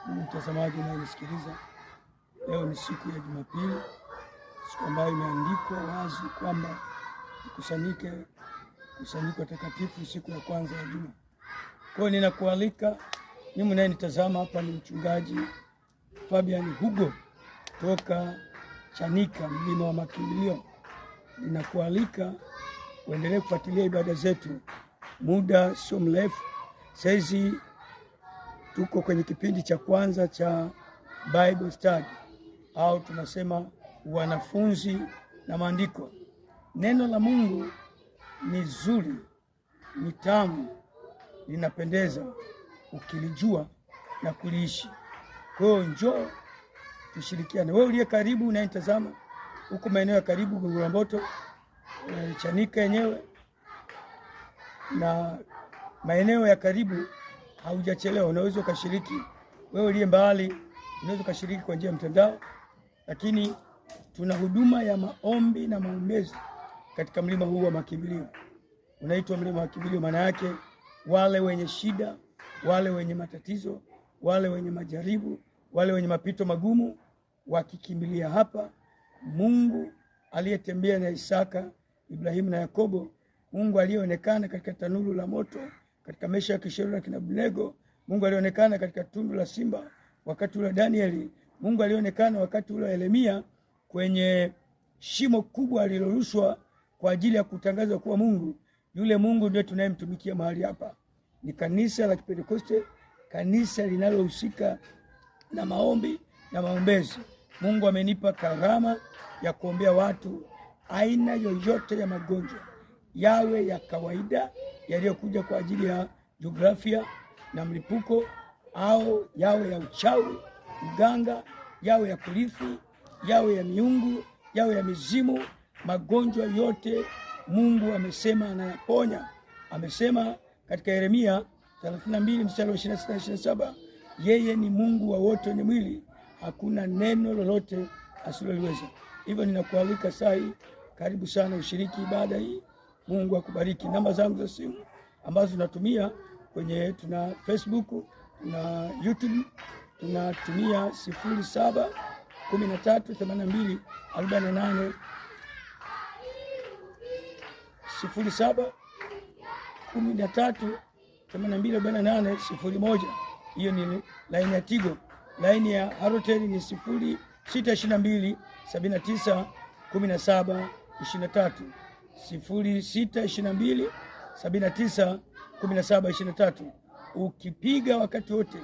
Mtazamaji unayenisikiliza, leo ni siku ya Jumapili, siku ambayo imeandikwa wazi kwamba kusanyiko takatifu, siku ya kwanza ya juma. Kwa hiyo ninakualika, mimi unayenitazama hapa ni mchungaji Fabian Hugo toka Chanika, mlima wa makimbilio. Ninakualika uendelee kufuatilia ibada zetu, muda sio mrefu. Saizi tuko kwenye kipindi cha kwanza cha Bible study, au tunasema wanafunzi na maandiko. Neno la Mungu ni zuri, ni tamu, linapendeza ukilijua na kuliishi. Kwa hiyo njoo tushirikiane. Wewe uliye karibu unayetazama huko maeneo ya karibu Gongo la Mboto, Chanika yenyewe na maeneo ya karibu, haujachelewa, unaweza ukashiriki. Wewe uliye mbali unaweza ukashiriki kwa njia ya mtandao, lakini tuna huduma ya maombi na maombezi katika mlima huu wa makimbilio. Unaitwa mlima wa makimbilio, maana yake wale wenye shida, wale wenye matatizo, wale wenye majaribu, wale wenye mapito magumu wakikimbilia hapa. Mungu aliyetembea na Isaka, Ibrahimu na Yakobo, Mungu aliyeonekana katika tanuru la moto katika Mesha ya Kisheru na kina Abednego, Mungu alionekana katika tundu la simba wakati ule Danieli, Mungu alionekana wakati ule Yeremia kwenye shimo kubwa alilorushwa kwa ajili ya kutangaza kuwa Mungu. Yule Mungu ndiye tunayemtumikia mahali hapa. Ni kanisa la Kipentekoste, kanisa linalohusika na maombi na maombezi. Mungu amenipa karama ya kuombea watu aina yoyote ya magonjwa, yawe ya kawaida yaliyokuja kwa ajili ya jiografia na mlipuko, au yawe ya uchawi, uganga, yawe ya kurithi, yawe ya miungu, yawe ya mizimu. Magonjwa yote Mungu amesema anayaponya. Amesema katika Yeremia 32 mstari wa 26-27, yeye ni Mungu wa wote wenye mwili, hakuna neno lolote asiloliweza. Hivyo ninakualika saa hii, karibu sana ushiriki ibada hii. Mungu akubariki. Namba zangu za simu ambazo tunatumia kwenye, tuna Facebook, tuna YouTube, tunatumia 07138248 0713824801. Hiyo ni line ya Tigo. Line ya Halotel ni 0622791723 0622791723. Ukipiga wakati wote